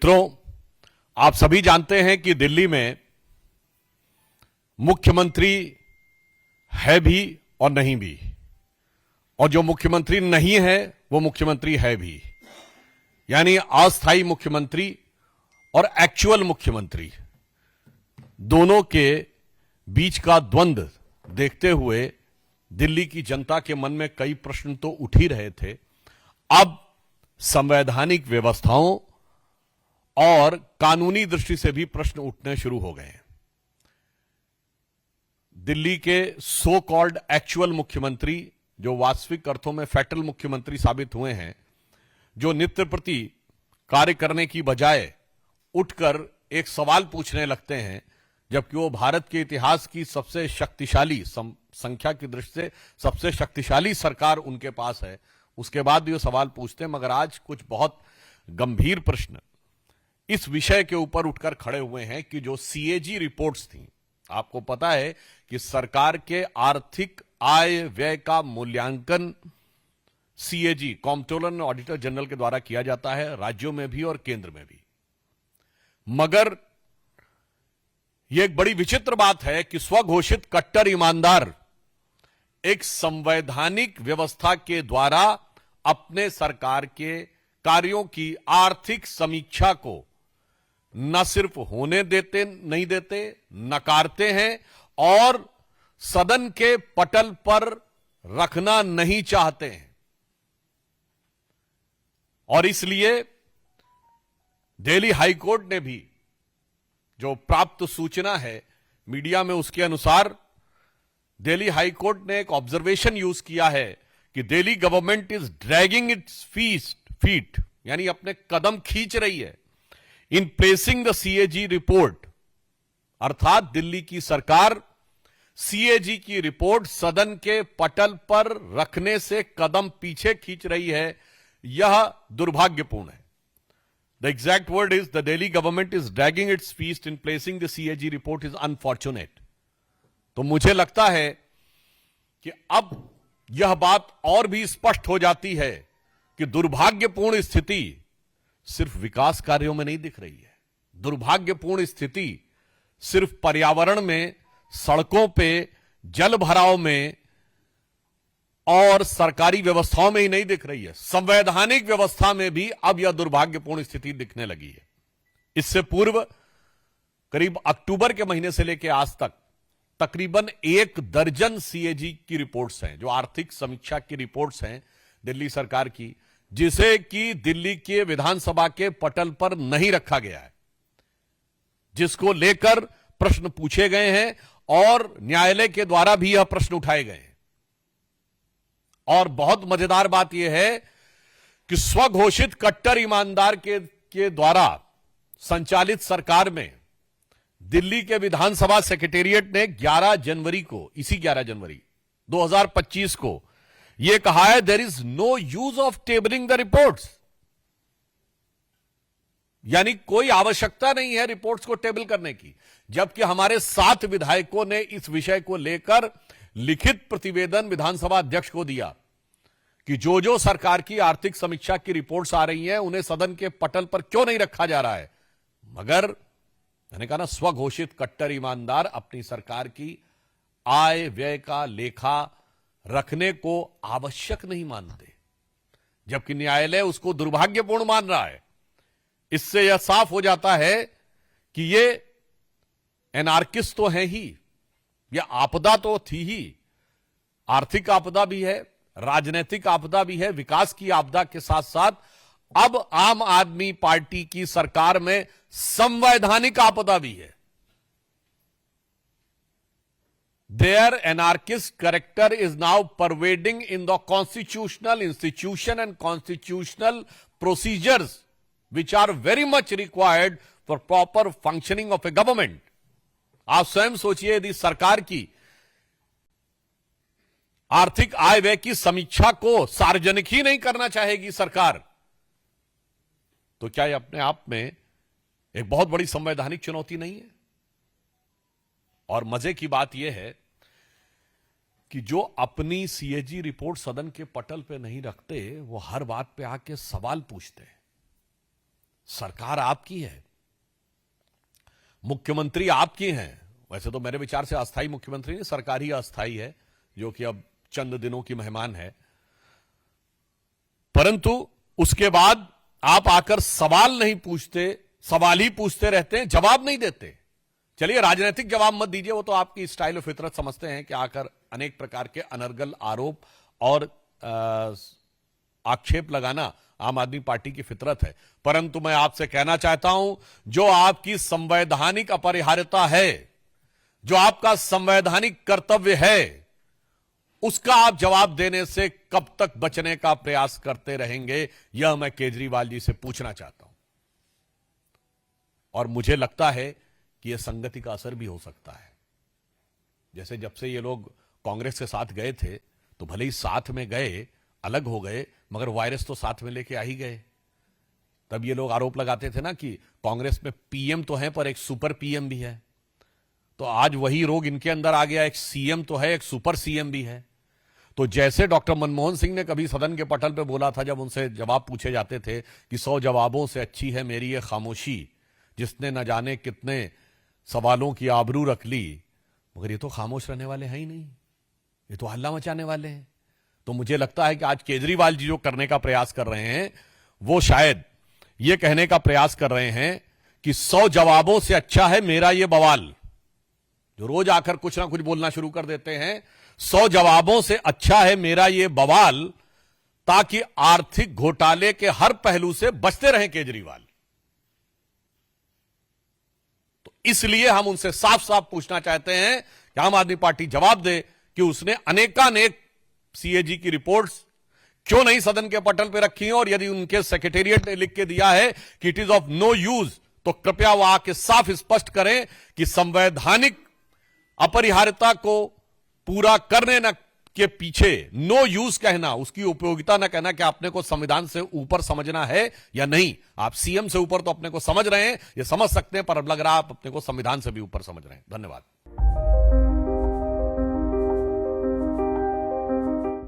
मित्रों, आप सभी जानते हैं कि दिल्ली में मुख्यमंत्री है भी और नहीं भी, और जो मुख्यमंत्री नहीं है वो मुख्यमंत्री है भी, यानी अस्थायी मुख्यमंत्री और एक्चुअल मुख्यमंत्री दोनों के बीच का द्वंद्व देखते हुए दिल्ली की जनता के मन में कई प्रश्न तो उठ ही रहे थे। अब संवैधानिक व्यवस्थाओं और कानूनी दृष्टि से भी प्रश्न उठने शुरू हो गए हैं। दिल्ली के सो कॉल्ड एक्चुअल मुख्यमंत्री, जो वास्तविक अर्थों में फेटल मुख्यमंत्री साबित हुए हैं, जो नित्य प्रति कार्य करने की बजाय उठकर एक सवाल पूछने लगते हैं, जबकि वो भारत के इतिहास की सबसे शक्तिशाली, संख्या की दृष्टि से सबसे शक्तिशाली सरकार उनके पास है, उसके बाद भी वो सवाल पूछते हैं। मगर आज कुछ बहुत गंभीर प्रश्न इस विषय के ऊपर उठकर खड़े हुए हैं कि जो सीएजी रिपोर्ट्स थी, आपको पता है कि सरकार के आर्थिक आय व्यय का मूल्यांकन CAG, comptroller and auditor general के द्वारा किया जाता है, राज्यों में भी और केंद्र में भी। मगर यह एक बड़ी विचित्र बात है कि स्वघोषित कट्टर ईमानदार एक संवैधानिक व्यवस्था के द्वारा अपने सरकार के कार्यों की आर्थिक समीक्षा को न सिर्फ होने देते नहीं देते, नकारते हैं और सदन के पटल पर रखना नहीं चाहते हैं। और इसलिए दिल्ली हाईकोर्ट ने भी, जो प्राप्त सूचना है मीडिया में, उसके अनुसार दिल्ली हाईकोर्ट ने एक ऑब्जर्वेशन यूज किया है कि Delhi government is dragging its feet, यानी अपने कदम खींच रही है इन प्लेसिंग द सीएजी रिपोर्ट, अर्थात दिल्ली की सरकार सीएजी की रिपोर्ट सदन के पटल पर रखने से कदम पीछे खींच रही है। यह दुर्भाग्यपूर्ण है। The exact word is the Delhi government is dragging its feet in placing the CAG report is unfortunate. तो मुझे लगता है कि अब यह बात और भी स्पष्ट हो जाती है कि दुर्भाग्यपूर्ण स्थिति सिर्फ विकास कार्यों में नहीं दिख रही है। दुर्भाग्यपूर्ण स्थिति सिर्फ पर्यावरण में, सड़कों पे, जल भराव में और सरकारी व्यवस्थाओं में ही नहीं दिख रही है, संवैधानिक व्यवस्था में भी अब यह दुर्भाग्यपूर्ण स्थिति दिखने लगी है। इससे पूर्व करीब अक्टूबर के महीने से लेकर आज तक तकरीबन 1 दर्जन सीएजी की रिपोर्ट्स हैं, जो आर्थिक समीक्षा की रिपोर्ट्स हैं दिल्ली सरकार की, जिसे कि दिल्ली के विधानसभा के पटल पर नहीं रखा गया है, जिसको लेकर प्रश्न पूछे गए हैं और न्यायालय के द्वारा भी यह प्रश्न उठाए गए हैं। और बहुत मजेदार बात यह है कि स्वघोषित कट्टर ईमानदार के द्वारा संचालित सरकार में दिल्ली के विधानसभा सेक्रेटेरिएट ने 11 जनवरी को, इसी 11 जनवरी 2025 को यह कहा है, there is no use of tabling the reports, यानी कोई आवश्यकता नहीं है रिपोर्ट्स को टेबल करने की। जबकि हमारे 7 विधायकों ने इस विषय को लेकर लिखित प्रतिवेदन विधानसभा अध्यक्ष को दिया कि जो जो सरकार की आर्थिक समीक्षा की रिपोर्ट्स आ रही हैं उन्हें सदन के पटल पर क्यों नहीं रखा जा रहा है। मगर मैंने कहा ना, स्वघोषित कट्टर ईमानदार अपनी सरकार की आय व्यय का लेखा रखने को आवश्यक नहीं मानते, जबकि न्यायालय उसको दुर्भाग्यपूर्ण मान रहा है। इससे यह साफ हो जाता है कि ये एनार्किस्ट तो है ही, यह आपदा तो थी ही, आर्थिक आपदा भी है, राजनीतिक आपदा भी है, विकास की आपदा के साथ साथ अब आम आदमी पार्टी की सरकार में संवैधानिक आपदा भी है। Their anarchist character is now pervading in the constitutional institution and constitutional procedures which are very much required for proper functioning of a government. आप स्वयं सोचिए, यदि सरकार की आर्थिक आय व्यय की समीक्षा को सार्वजनिक ही नहीं करना चाहेगी सरकार, तो क्या यह अपने आप में एक बहुत बड़ी संवैधानिक चुनौती नहीं है? और मजे की बात यह है कि जो अपनी सीएजी रिपोर्ट सदन के पटल पे नहीं रखते, वो हर बात पे आके सवाल पूछते हैं। सरकार आपकी है, मुख्यमंत्री आपकी हैं। वैसे तो मेरे विचार से अस्थाई मुख्यमंत्री नहीं, सरकार ही अस्थाई है, जो कि अब चंद दिनों की मेहमान है। परंतु उसके बाद आप आकर सवाल नहीं पूछते, सवाल ही पूछते रहते हैं, जवाब नहीं देते। चलिए, राजनीतिक जवाब मत दीजिए, वो तो आपकी स्टाइल ऑफ फितरत समझते हैं कि आकर अनेक प्रकार के अनर्गल आरोप और आक्षेप लगाना आम आदमी पार्टी की फितरत है। परंतु मैं आपसे कहना चाहता हूं, जो आपकी संवैधानिक अपरिहार्यता है, जो आपका संवैधानिक कर्तव्य है, उसका आप जवाब देने से कब तक बचने का प्रयास करते रहेंगे, यह मैं केजरीवाल जी से पूछना चाहता हूं। और मुझे लगता है कि यह संगति का असर भी हो सकता है। जैसे जब से ये लोग कांग्रेस के साथ गए थे, तो भले ही साथ में गए, अलग हो गए, मगर वायरस तो साथ में लेके आ ही गए। तब ये लोग आरोप लगाते थे ना कि कांग्रेस में पीएम तो है पर एक सुपर पीएम भी है। तो आज वही रोग इनके अंदर आ गया, एक सीएम तो है, एक सुपर सीएम भी है। तो जैसे डॉक्टर मनमोहन सिंह ने कभी सदन के पटल पे बोला था, जब उनसे जवाब पूछे जाते थे कि 100 जवाबों से अच्छी है मेरी ये खामोशी, जिसने न जाने कितने सवालों की आबरू रख ली। मगर ये तो खामोश रहने वाले हैं ही नहीं, ये तो हल्ला मचाने वाले हैं। तो मुझे लगता है कि आज केजरीवाल जी जो करने का प्रयास कर रहे हैं, वो शायद ये कहने का प्रयास कर रहे हैं कि 100 जवाबों से अच्छा है मेरा ये बवाल। जो रोज आकर कुछ ना कुछ बोलना शुरू कर देते हैं, 100 जवाबों से अच्छा है मेरा ये बवाल, ताकि आर्थिक घोटाले के हर पहलू से बचते रहें केजरीवाल। तो इसलिए हम उनसे साफ साफ पूछना चाहते हैं कि आम आदमी पार्टी जवाब दे कि उसने अनेकानेक सीएजी की रिपोर्ट्स क्यों नहीं सदन के पटल पर रखी हैं, और यदि उनके सेक्रेटेरिएट ने लिख के दिया है कि it is of no use, तो कृपया वो आके साफ स्पष्ट करें कि संवैधानिक अपरिहार्यता को पूरा करने न के पीछे नो यूज कहना, उसकी उपयोगिता न कहना, कि आपने को संविधान से ऊपर समझना है या नहीं। आप सीएम से ऊपर तो अपने को समझ रहे हैं, ये समझ सकते हैं, पर अब लग रहा है आप अपने को संविधान से भी ऊपर समझ रहे हैं। धन्यवाद।